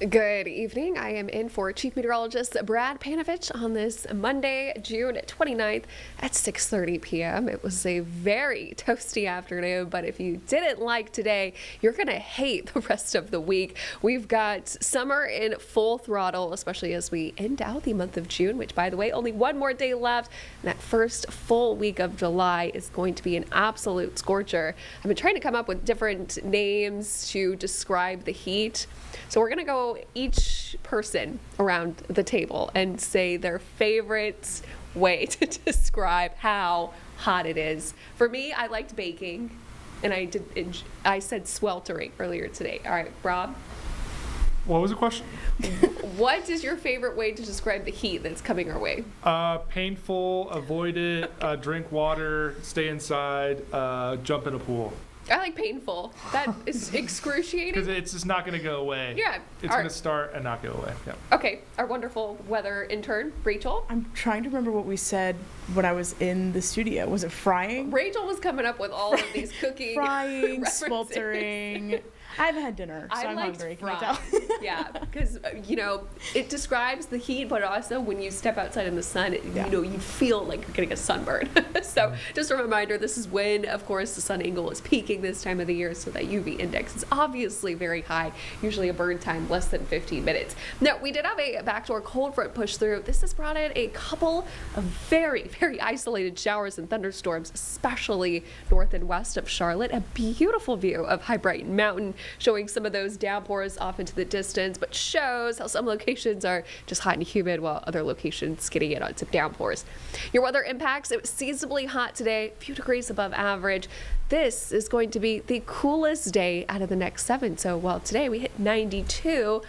Good evening. I am in for Chief Meteorologist Brad Panovich on this Monday, June 29th at 6:30 p.m. It was a very toasty afternoon, but if you didn't like today, you're going to hate the rest of the week. We've got summer in full throttle, especially as we end out the month of June, which, by the way, only one more day left. And that first full week of July is going to be an absolute scorcher. I've been trying to come up with different names to describe the heat. So we're going to go each person around the table and say their favorite way to describe how hot it is. For me, I liked baking, and I said sweltering earlier today. All right, Rob? What was the question? What is your favorite way to describe the heat that's coming our way? Painful, avoid it, drink water, stay inside, jump in a pool. I like painful. That is excruciating. Because it's just not going to go away. Yeah. It's going to start and not go away. Yeah. Okay. Our wonderful weather intern, Rachel. I'm trying to remember what we said when I was in the studio. Was it frying? Rachel was coming up with all of these cooking Frying, sweltering. I haven't had dinner, so I'm hungry. Can I tell? Yeah, because, it describes the heat, but also when you step outside in the sun, you feel like you're getting a sunburn. So just a reminder, this is when, of course, the sun angle is peaking this time of the year, so that UV index is obviously very high, usually a burn time less than 15 minutes. Now, we did have a backdoor cold front push through. This has brought in a couple of very, very isolated showers and thunderstorms, especially north and west of Charlotte. A beautiful view of High Brighton Mountain, showing some of those downpours off into the distance, but shows how some locations are just hot and humid while other locations getting in on some downpours. Your weather impacts: it was seasonably hot today, a few degrees above average. This is going to be the coolest day out of the next 7. So while today we hit 92,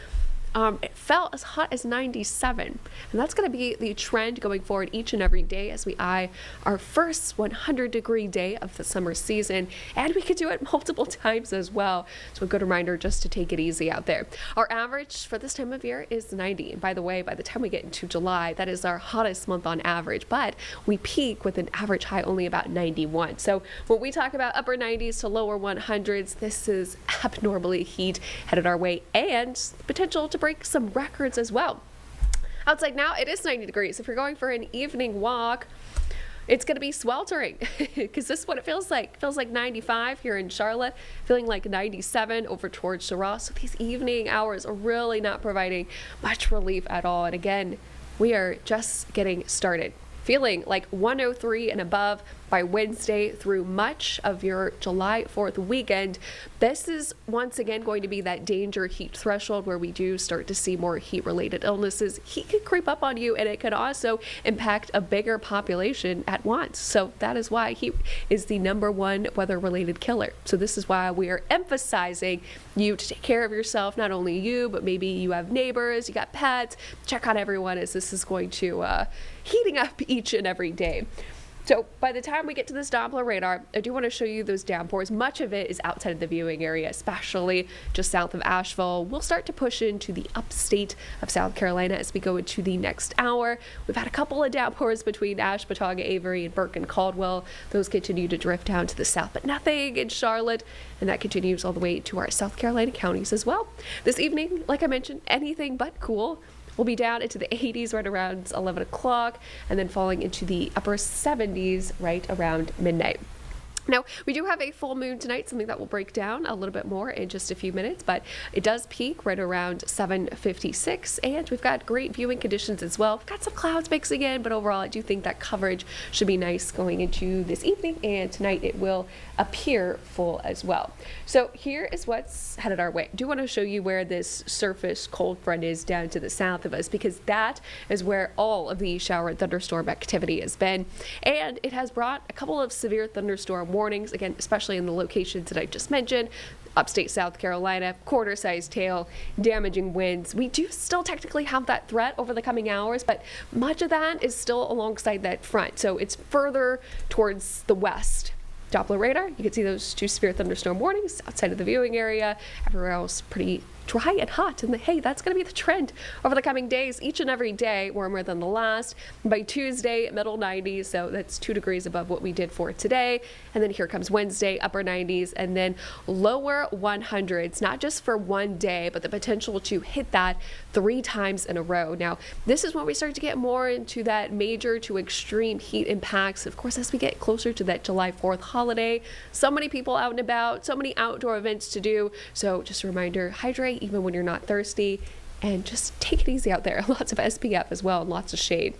it felt as hot as 97, and that's going to be the trend going forward each and every day as we eye our first 100-degree day of the summer season, and we could do it multiple times as well. So a good reminder just to take it easy out there. Our average for this time of year is 90, and by the way, by the time we get into July, that is our hottest month on average, but we peak with an average high only about 91. So when we talk about upper 90s to lower 100s, this is abnormally heat headed our way, and potential to break some records as well. Outside now, it is 90 degrees. If you're going for an evening walk, it's going to be sweltering because this is what it feels like. It feels like 95 here in Charlotte, feeling like 97 over towards Syrah. So these evening hours are really not providing much relief at all. And again, we are just getting started. Feeling like 103 and above by Wednesday through much of your July 4th weekend. This is once again going to be that danger heat threshold where we do start to see more heat-related illnesses. Heat can creep up on you, and it could also impact a bigger population at once. So that is why heat is the #1 weather-related killer. So this is why we are emphasizing you to take care of yourself, not only you, but maybe you have neighbors, you got pets. Check on everyone, as this is going to heating up each and every day. So by the time we get to this Doppler radar, I do want to show you those downpours. Much of it is outside of the viewing area, especially just south of Asheville. We'll start to push into the upstate of South Carolina as we go into the next hour. We've had a couple of downpours between Ashpatauga, Avery, and Burke and Caldwell. Those continue to drift down to the south, but nothing in Charlotte, and that continues all the way to our South Carolina counties as well. This evening, like I mentioned, anything but cool. We'll be down into the 80s right around 11 o'clock, and then falling into the upper 70s right around midnight. Now, we do have a full moon tonight, something that will break down a little bit more in just a few minutes, but it does peak right around 7:56, and we've got great viewing conditions as well. We've got some clouds mixing in, but overall, I do think that coverage should be nice going into this evening, and tonight it will appear full as well. So here is what's headed our way. I do want to show you where this surface cold front is down to the south of us, because that is where all of the shower and thunderstorm activity has been, and it has brought a couple of severe thunderstorm warnings, again, especially in the locations that I just mentioned. Upstate South Carolina, quarter-sized hail, damaging winds. We do still technically have that threat over the coming hours, but much of that is still alongside that front, so it's further towards the west. Doppler radar, you can see those 2 severe thunderstorm warnings outside of the viewing area. Everywhere else pretty dry and hot. And hey, that's going to be the trend over the coming days. Each and every day warmer than the last. By Tuesday, middle 90s. So that's 2 degrees above what we did for today. And then here comes Wednesday, upper 90s, and then lower 100s, not just for one day, but the potential to hit that 3 times in a row. Now, this is when we start to get more into that major to extreme heat impacts. Of course, as we get closer to that July 4th holiday, so many people out and about, so many outdoor events to do. So just a reminder, hydrate even when you're not thirsty, and just take it easy out there. Lots of SPF as well and lots of shade.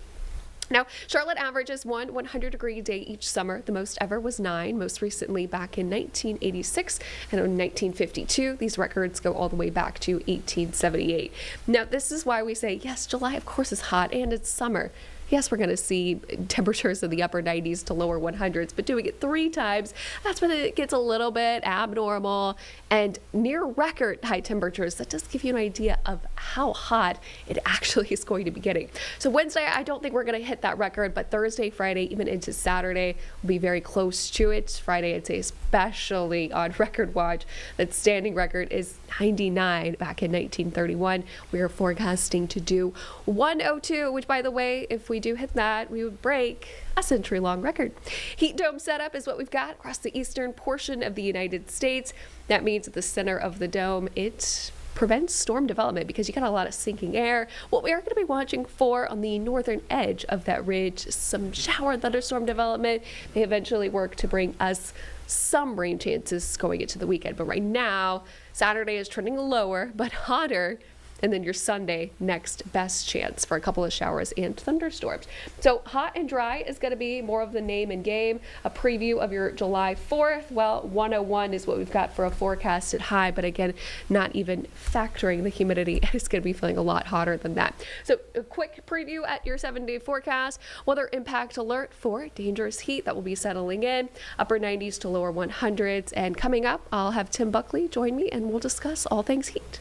Now, Charlotte averages 1 100-degree day each summer. The most ever was 9, most recently back in 1986 and in 1952. These records go all the way back to 1878. Now, this is why we say, yes, July, of course, is hot and it's summer. Yes, we're going to see temperatures in the upper 90s to lower 100s, but doing it 3 times, that's when it gets a little bit abnormal and near record high temperatures. That does give you an idea of how hot it actually is going to be getting. So Wednesday, I don't think we're going to hit that record, but Thursday, Friday, even into Saturday, will be very close to it. Friday, I'd say especially on record watch. That standing record is 99 back in 1931. We are forecasting to do 102, which, by the way, if we do hit that, we would break a century-long record. Heat dome setup is what we've got across the eastern portion of the United States. That means at the center of the dome, it prevents storm development because you got a lot of sinking air. What we are going to be watching for on the northern edge of that ridge, some shower and thunderstorm development may eventually work to bring us some rain chances going into the weekend. But right now, Saturday is trending lower but hotter. And then your Sunday, next best chance for a couple of showers and thunderstorms. So hot and dry is going to be more of the name and game. A preview of your July 4th. Well, 101 is what we've got for a forecasted high, but again, not even factoring the humidity. It's going to be feeling a lot hotter than that. So a quick preview at your 7-day forecast. Weather impact alert for dangerous heat that will be settling in. Upper 90s to lower 100s. And coming up, I'll have Tim Buckley join me and we'll discuss all things heat.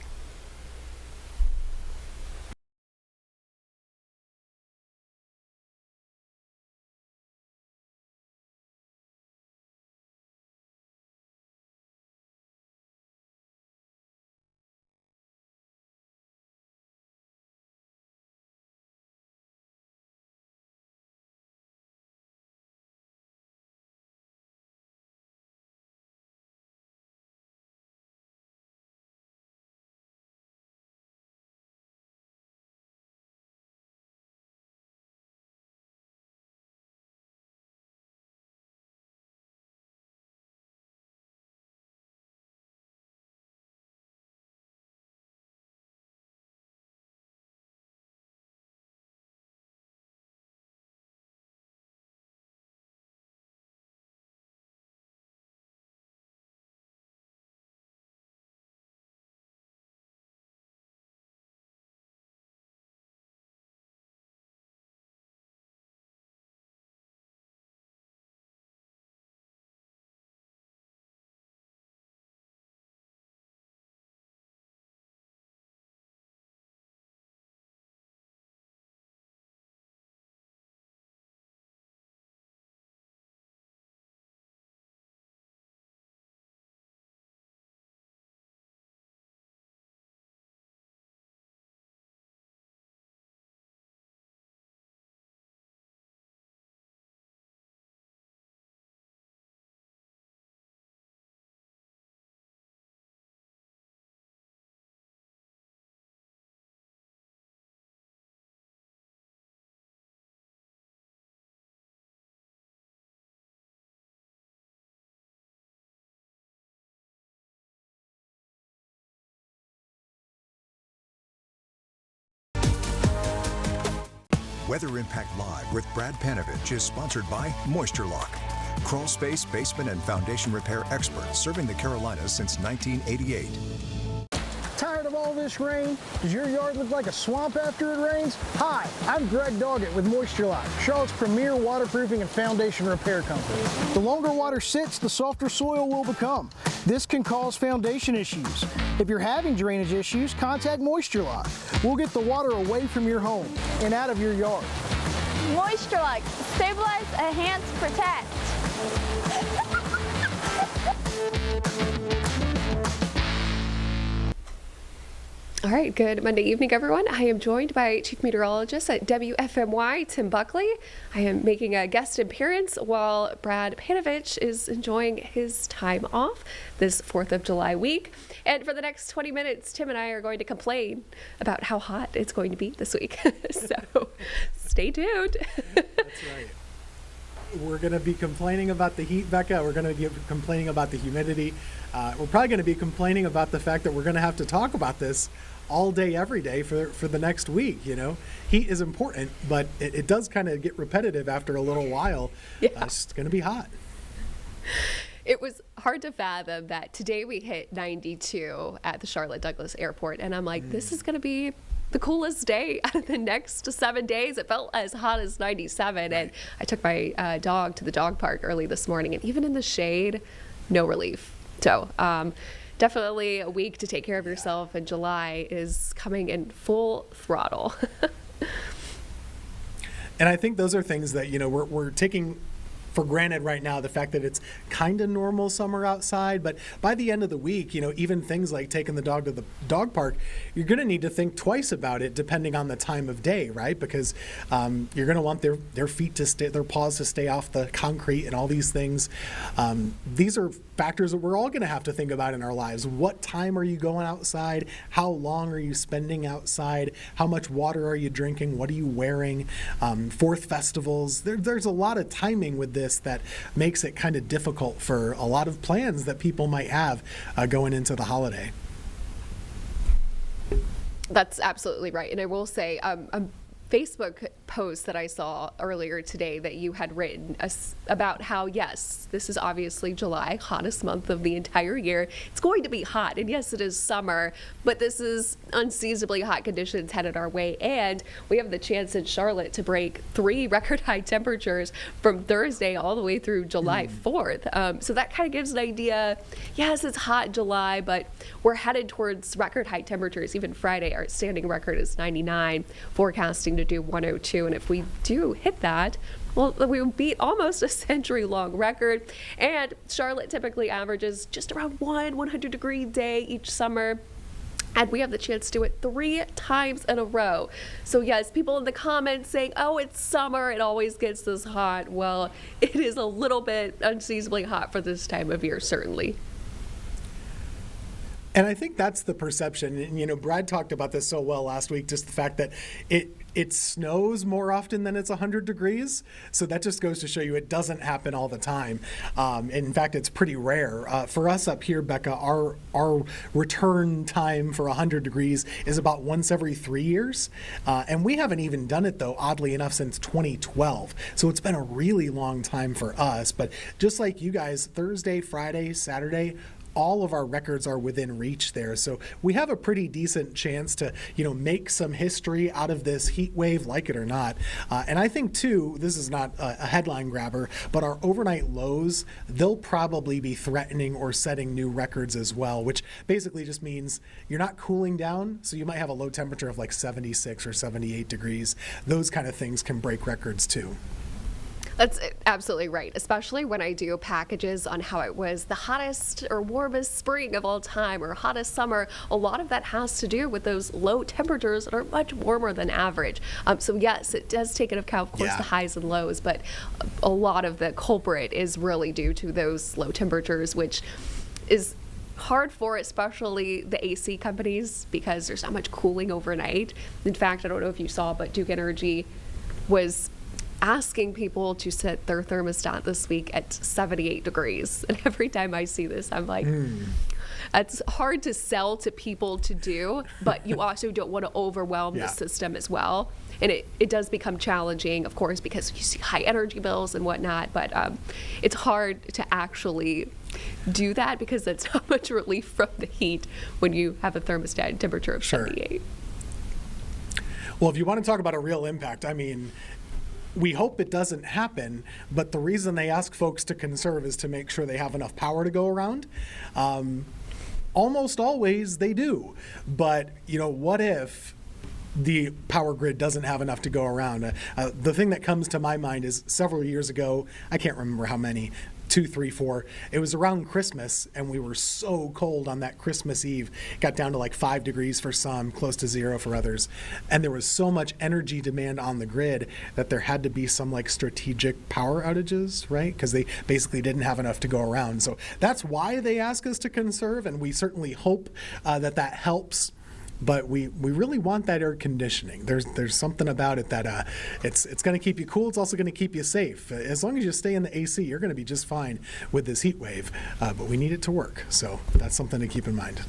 Weather Impact Live with Brad Panovich is sponsored by Moisture Lock, crawl space, basement, and foundation repair experts serving the Carolinas since 1988. Tired of all this rain? Does your yard look like a swamp after it rains? Hi, I'm Greg Doggett with Moisture Lock, Charlotte's premier waterproofing and foundation repair company. The longer water sits, the softer soil will become. This can cause foundation issues. If you're having drainage issues, contact Moisture Lock. We'll get the water away from your home and out of your yard. Moisture Lock. Stabilize, enhance, protect. All right, good Monday evening, everyone. I am joined by Chief Meteorologist at WFMY, Tim Buckley. I am making a guest appearance while Brad Panovich is enjoying his time off this 4th of July week. And for the next 20 minutes, Tim and I are going to complain about how hot it's going to be this week. So stay tuned. That's right. We're going to be complaining about the heat, Bekah. We're going to be complaining about the humidity. We're probably going to be complaining about the fact that we're going to have to talk about this all day, every day for the next week. You know, heat is important, but it does kind of get repetitive after a little while. Yeah. It's going to be hot. It was hard to fathom that today we hit 92 at the Charlotte Douglas Airport, and I'm like, this is going to be the coolest day out of the next 7 days. It felt as hot as 97, and I took my dog to the dog park early this morning, and even in the shade, no relief. So definitely a week to take care of yourself, and July is coming in full throttle. And I think those are things that, you know, we're taking for granted right now, the fact that it's kind of normal summer outside. But by the end of the week, you know, even things like taking the dog to the dog park, you're going to need to think twice about it depending on the time of day, right? Because you're going to want their feet to stay, their paws to stay off the concrete and all these things. These are factors that we're all going to have to think about in our lives. What time are you going outside? How long are you spending outside? How much water are you drinking? What are you wearing? Fourth festivals. There's a lot of timing with this that makes it kind of difficult for a lot of plans that people might have going into the holiday. That's absolutely right. And I will say, a Facebook post that I saw earlier today that you had written about how, yes, this is obviously July, hottest month of the entire year. It's going to be hot. And yes, it is summer, but this is unseasonably hot conditions headed our way. And we have the chance in Charlotte to break 3 record high temperatures from Thursday all the way through July 4th. So that kind of gives an idea. Yes, it's hot in July, but we're headed towards record high temperatures. Even Friday, our standing record is 99, forecasting to do 102. And if we do hit that, well, we would beat almost a century-long record. And Charlotte typically averages just around 100-degree day each summer. And we have the chance to do it 3 times in a row. So yes, people in the comments saying, oh, it's summer, it always gets this hot. Well, it is a little bit unseasonably hot for this time of year, certainly. And I think that's the perception. And, you know, Brad talked about this so well last week, just the fact that it snows more often than it's 100 degrees. So that just goes to show you it doesn't happen all the time. In fact, it's pretty rare. For us up here, Bekah, our return time for 100 degrees is about once every 3 years. And we haven't even done it, though, oddly enough, since 2012. So it's been a really long time for us. But just like you guys, Thursday, Friday, Saturday, all of our records are within reach there. So we have a pretty decent chance to, you know, make some history out of this heat wave, like it or not. And I think, too, this is not a headline grabber, but our overnight lows, they'll probably be threatening or setting new records as well, which basically just means you're not cooling down. So you might have a low temperature of like 76 or 78 degrees. Those kind of things can break records, too. That's absolutely right, especially when I do packages on how it was the hottest or warmest spring of all time or hottest summer. A lot of that has to do with those low temperatures that are much warmer than average. So yes, it does take into account, of course, the highs and lows, but a lot of the culprit is really due to those low temperatures, which is hard for especially the AC companies because there's not much cooling overnight. In fact, I don't know if you saw, but Duke Energy was asking people to set their thermostat this week at 78 degrees. And every time I see this, I'm like, it's hard to sell to people to do, but you also don't want to overwhelm the system as well. And it does become challenging, of course, because you see high energy bills and whatnot, but it's hard to actually do that because it's not much relief from the heat when you have a thermostat temperature of 78. Well, if you want to talk about a real impact, I mean, we hope it doesn't happen, but the reason they ask folks to conserve is to make sure they have enough power to go around. Almost always they do, but you know, what if the power grid doesn't have enough to go around? The thing that comes to my mind is several years ago, I can't remember how many, 2, 3, 4. It was around Christmas, and we were so cold on that Christmas Eve. It got down to like 5 degrees for some, close to 0 for others. And there was so much energy demand on the grid that there had to be some like strategic power outages, right? Because they basically didn't have enough to go around. So that's why they ask us to conserve, and we certainly hope that helps. But we really want that air conditioning. There's something about it that it's going to keep you cool. It's also going to keep you safe. As long as you stay in the AC, you're going to be just fine with this heat wave. But we need it to work. So that's something to keep in mind.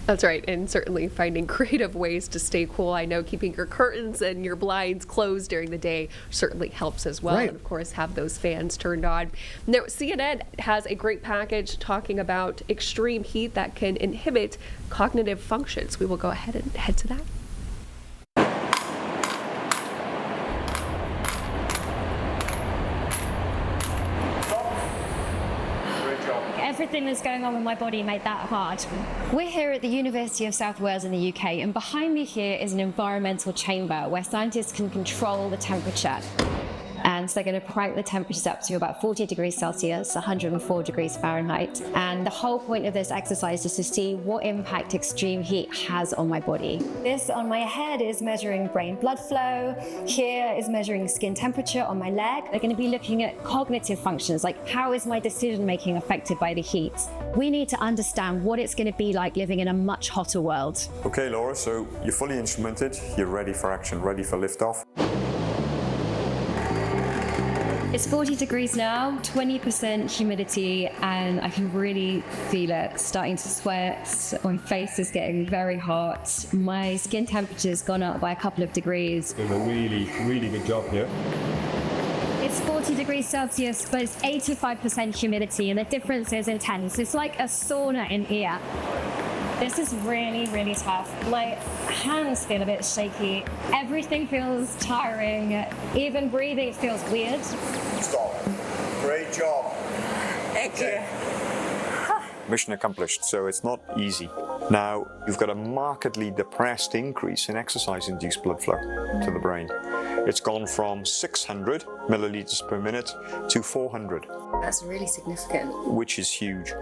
That's right, and certainly finding creative ways to stay cool. I know keeping your curtains and your blinds closed during the day certainly helps as well. Right. And of course, have those fans turned on. Now, CNN has a great package talking about extreme heat that can inhibit cognitive functions. We will go ahead and head to that. Everything that's going on with my body made that hard. We're here at the University of South Wales in the UK, and behind me here is an environmental chamber where scientists can control the temperature. And so they're going to crank the temperatures up to about 40 degrees Celsius, 104 degrees Fahrenheit. And the whole point of this exercise is to see what impact extreme heat has on my body. This on my head is measuring brain blood flow. Here is measuring skin temperature on my leg. They're going to be looking at cognitive functions, like how is my decision making affected by the heat? We need to understand what it's going to be like living in a much hotter world. Okay, Laura, so you're fully instrumented, you're ready for action, ready for liftoff. It's 40 degrees now, 20% humidity, and I can really feel it starting to sweat. My face is getting very hot. My skin temperature's gone up by a couple of degrees. Doing a really, really good job here. It's 40 degrees Celsius, but it's 85% humidity, and the difference is intense. It's like a sauna in here. This is really, really tough. My hands feel a bit shaky. Everything feels tiring. Even breathing feels weird. Stop. Great job. Thank you. Mission accomplished, so it's not easy. Now, you've got a markedly depressed increase in exercise-induced blood flow to the brain. It's gone from 600 milliliters per minute to 400. That's really significant. Which is huge.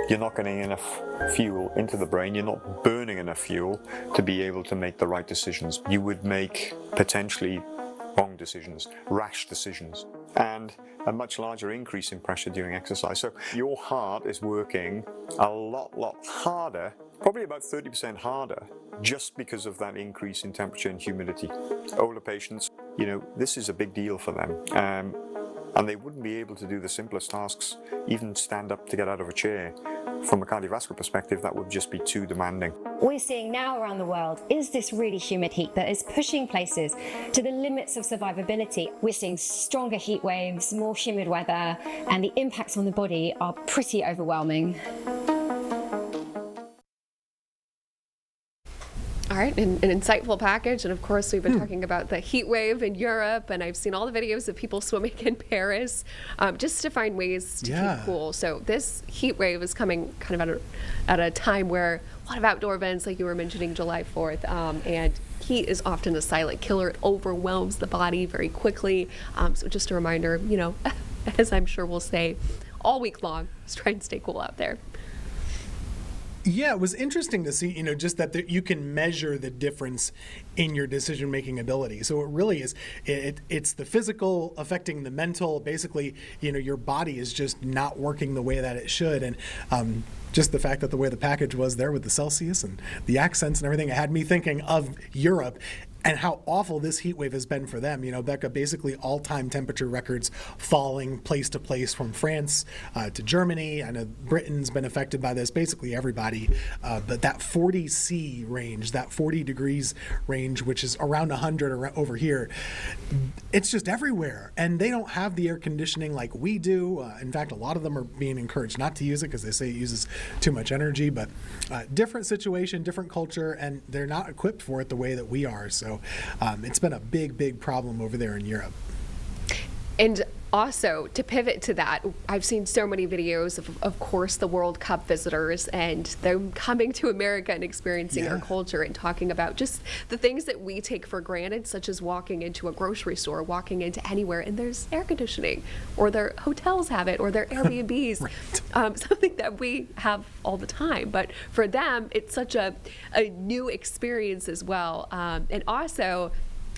You're not getting enough fuel into the brain, you're not burning enough fuel to be able to make the right decisions. You would make potentially wrong decisions, rash decisions, and a much larger increase in pressure during exercise. So your heart is working a lot harder, probably about 30% harder, just because of that increase in temperature and humidity. Older patients, you know, this is a big deal for them. And they wouldn't be able to do the simplest tasks, even stand up to get out of a chair. From a cardiovascular perspective, that would just be too demanding. We're seeing now around the world is this really humid heat that is pushing places to the limits of survivability. We're seeing stronger heat waves, more humid weather, and the impacts on the body are pretty overwhelming. All right, an insightful package. And of course, we've been talking about the heat wave in Europe, and I've seen all the videos of people swimming in Paris just to find ways to keep cool. So this heat wave is coming kind of at a time where a lot of outdoor events, like you were mentioning, July 4th, and heat is often a silent killer. It overwhelms the body very quickly. So just a reminder, you know, as I'm sure we'll say all week long, just try and stay cool out there. Yeah, it was interesting to see, you know, just that you can measure the difference in your decision-making ability. So it really is, it's the physical affecting the mental. Basically, you know, your body is just not working the way that it should. And just the fact that the way the package was there with the Celsius and the accents and everything, it had me thinking of Europe and how awful this heat wave has been for them. You know, Bekah, basically all-time temperature records falling place to place from France to Germany. I know Britain's been affected by this, basically everybody. But that 40 C range, that 40 degrees range, which is around 100 over here, it's just everywhere. And they don't have the air conditioning like we do. In fact, a lot of them are being encouraged not to use it because they say it uses too much energy. But different situation, different culture, and they're not equipped for it the way that we are. So it's been a big problem over there in Europe. And Also, to pivot to that, I've seen so many videos of course, the World Cup visitors and them coming to America and experiencing our culture and talking about just the things that we take for granted, such as walking into a grocery store, walking into anywhere, and there's air conditioning, or their hotels have it, or their Airbnbs, something that we have all the time. But for them, it's such a new experience as well. And also,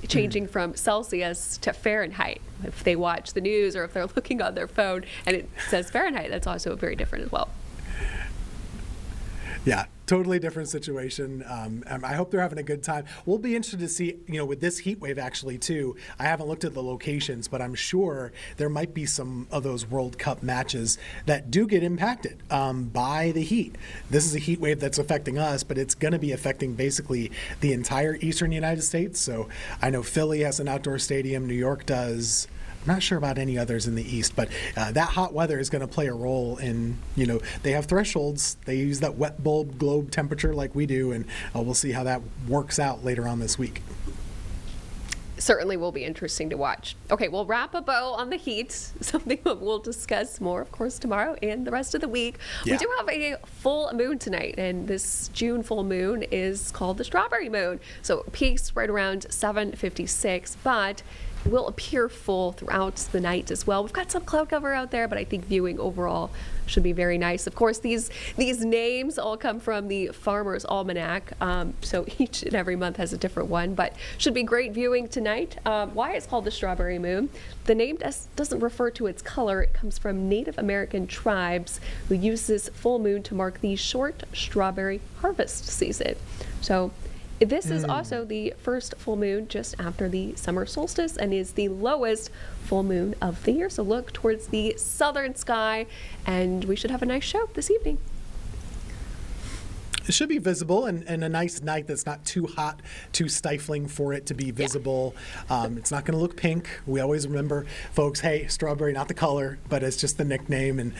changing from Celsius to Fahrenheit. If they watch the news or if they're looking on their phone and it says Fahrenheit, that's also very different as well. Yeah, totally different situation. I hope they're having a good time. We'll be interested to see, with this heat wave actually too. I haven't looked at the locations, but I'm sure there might be some of those World Cup matches that do get impacted by the heat. This is a heat wave that's affecting us, but it's going to be affecting basically the entire eastern United States. So I know Philly has an outdoor stadium, New York does. I'm not sure about any others in the east, but that hot weather is going to play a role in, they have thresholds. They use that wet bulb globe temperature like we do, and we'll see how that works out later on this week. Certainly will be interesting to watch. Okay, we'll wrap a bow on the heat, something that we'll discuss more, of course, tomorrow and the rest of the week. Yeah. We do have a full moon tonight, and this June full moon is called the strawberry moon. So it peaks right around 7:56, but will appear full throughout the night as well. We've got some cloud cover out there, but I think viewing overall should be very nice. Of course, these names all come from the Farmer's Almanac, so each and every month has a different one, but should be great viewing tonight. Why it's called the strawberry moon? The name doesn't refer to its color. It comes from Native American tribes who use this full moon to mark the short strawberry harvest season. So this is also the first full moon just after the summer solstice and is the lowest full moon of the year. So look towards the southern sky, and we should have a nice show this evening. It should be visible and a nice night that's not too hot, too stifling for it to be visible. Yeah. It's not going to look pink. We always remember, folks, hey, strawberry, not the color, but it's just the nickname. And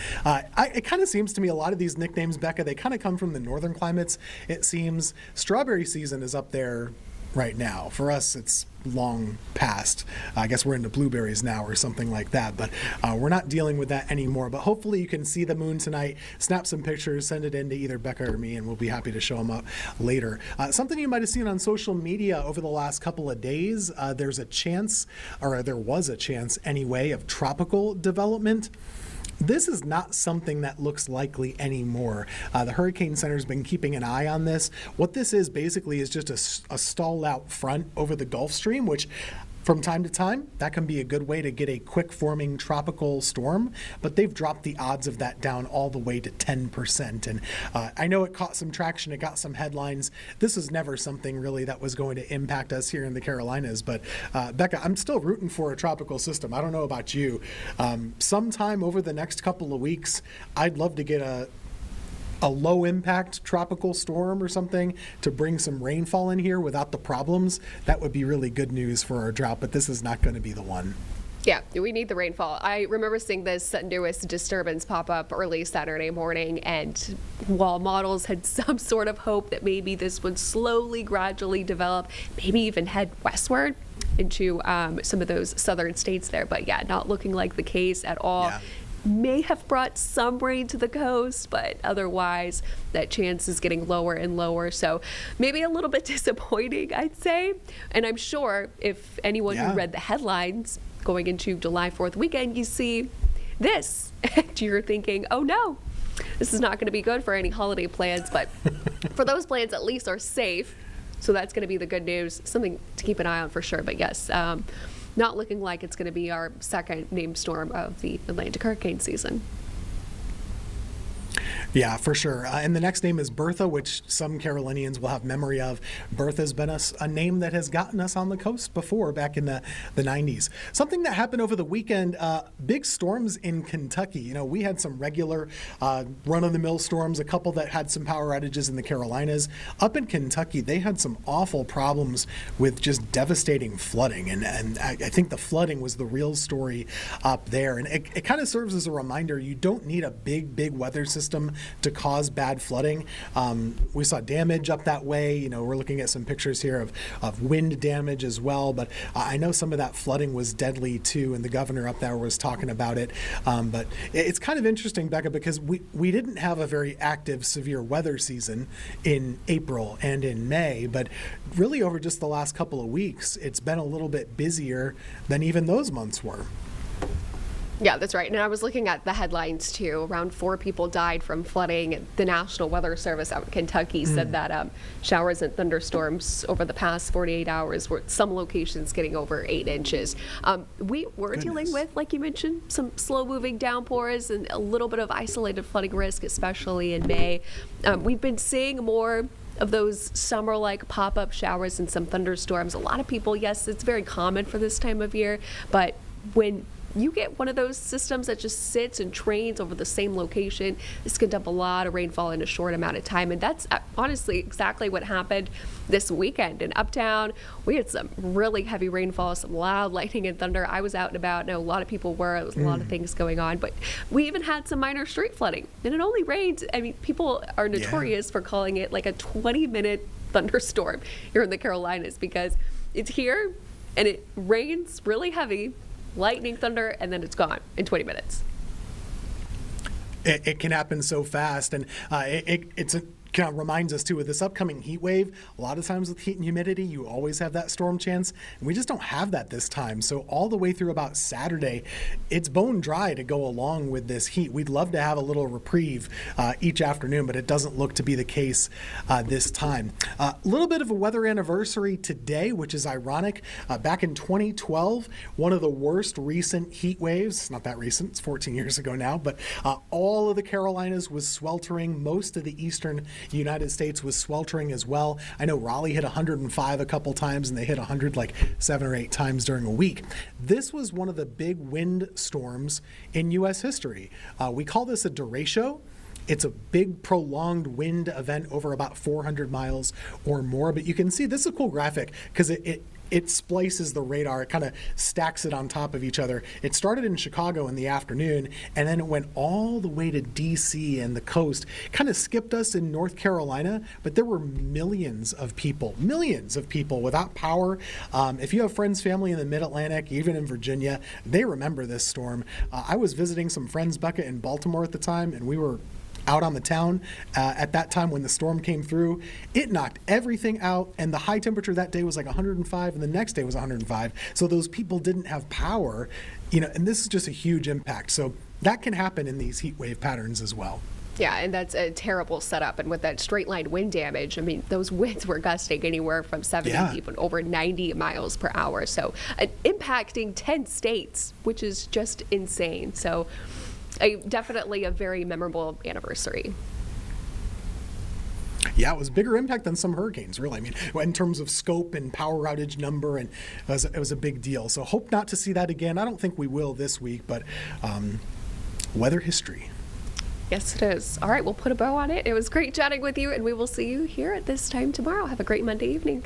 it kind of seems to me a lot of these nicknames, Bekah, they kind of come from the northern climates. It seems strawberry season is up there right now. For us, it's long past. I guess we're into blueberries now or something like that, but we're not dealing with that anymore. But hopefully you can see the moon tonight, snap some pictures, send it in to either Bekah or me, and we'll be happy to show them up later. Something you might have seen on social media over the last couple of days, there's a chance, or there was a chance anyway, of tropical development. This is not something that looks likely anymore. The Hurricane Center's been keeping an eye on this. What this is basically is just a stalled out front over the Gulf Stream, which from time to time, that can be a good way to get a quick forming tropical storm, but they've dropped the odds of that down all the way to 10%. And I know it caught some traction, it got some headlines. This is never something really that was going to impact us here in the Carolinas, but Bekah, I'm still rooting for a tropical system. I don't know about you. Sometime over the next couple of weeks, I'd love to get a low impact tropical storm or something to bring some rainfall in here without the problems. That would be really good news for our drought, but this is not going to be the one. Yeah, we need the rainfall. I remember seeing this newest disturbance pop up early Saturday morning, and while models had some sort of hope that maybe this would slowly, gradually develop, maybe even head westward into some of those southern states there, but yeah, not looking like the case at all. Yeah. May have brought some rain to the coast, but otherwise that chance is getting lower and lower. So maybe a little bit disappointing, I'd say. And I'm sure if anyone who read the headlines going into July 4th weekend, you see this and you're thinking, oh no, this is not going to be good for any holiday plans. But for those plans, at least are safe. So that's going to be the good news. Something to keep an eye on for sure. But yes, not looking like it's going to be our second named storm of the Atlantic hurricane season. Yeah, for sure. And the next name is Bertha, which some Carolinians will have memory of. Bertha's been a name that has gotten us on the coast before, back in the 90s. Something that happened over the weekend, big storms in Kentucky. You know, we had some regular run-of-the-mill storms, a couple that had some power outages in the Carolinas. Up in Kentucky, they had some awful problems with just devastating flooding. And I think the flooding was the real story up there. And it kind of serves as a reminder, you don't need a big weather system to cause bad flooding. We saw damage up that way. You know, we're looking at some pictures here of wind damage as well, but I know some of that flooding was deadly too, and the governor up there was talking about it. But it's kind of interesting, Bekah, because we didn't have a very active severe weather season in April and in May, but really over just the last couple of weeks, it's been a little bit busier than even those months were. Yeah, that's right. And I was looking at the headlines too. Around 4 people died from flooding. The National Weather Service out in Kentucky said that showers and thunderstorms over the past 48 hours were some locations getting over 8 inches. We were dealing with, like you mentioned, some slow-moving downpours and a little bit of isolated flooding risk, especially in May. We've been seeing more of those summer-like pop-up showers and some thunderstorms. A lot of people, yes, it's very common for this time of year, but when you get one of those systems that just sits and trains over the same location, this can dump a lot of rainfall in a short amount of time. And that's honestly exactly what happened this weekend in Uptown. We had some really heavy rainfall, some loud lightning and thunder. I was out and about. I know a lot of people were. There was a lot of things going on. But we even had some minor street flooding. And it only rained. I mean, people are notorious for calling it like a 20-minute thunderstorm here in the Carolinas because it's here and it rains really heavy, lightning, thunder, and then it's gone in 20 minutes. It can happen so fast, and it's kind of reminds us too with this upcoming heat wave. A lot of times with heat and humidity, you always have that storm chance, and we just don't have that this time. So all the way through about Saturday, it's bone dry to go along with this heat. We'd love to have a little reprieve each afternoon, but it doesn't look to be the case this time. A little bit of a weather anniversary today, which is ironic. Back in 2012, one of the worst recent heat waves, not that recent, it's 14 years ago now, but all of the Carolinas was sweltering. Most of the eastern United States was sweltering as well. I know Raleigh hit 105 a couple times, and they hit 100 like 7 or 8 times during a week. This was one of the big wind storms in U.S. history. We call this a derecho. It's a big prolonged wind event over about 400 miles or more. But you can see this is a cool graphic because it splices the radar. It kind of stacks it on top of each other. It started in Chicago in the afternoon, and then it went all the way to D.C. and the coast. Kind of skipped us in North Carolina, but there were millions of people without power. If you have friends, family in the Mid-Atlantic, even in Virginia, they remember this storm. I was visiting some friends, Bekah, in Baltimore at the time, and we were out on the town at that time when the storm came through. It knocked everything out, and the high temperature that day was like 105, and the next day was 105. So those people didn't have power, and this is just a huge impact. So that can happen in these heat wave patterns as well. Yeah, and that's a terrible setup. And with that straight line wind damage, I mean, those winds were gusting anywhere from 70 even over 90 miles per hour. So impacting 10 states, which is just insane. So definitely a very memorable anniversary. Yeah, it was bigger impact than some hurricanes, really. I mean, in terms of scope and power outage number, and it was a big deal. So hope not to see that again. I don't think we will this week, but weather history. Yes, it is. All right, we'll put a bow on it. It was great chatting with you, and we will see you here at this time tomorrow. Have a great Monday evening.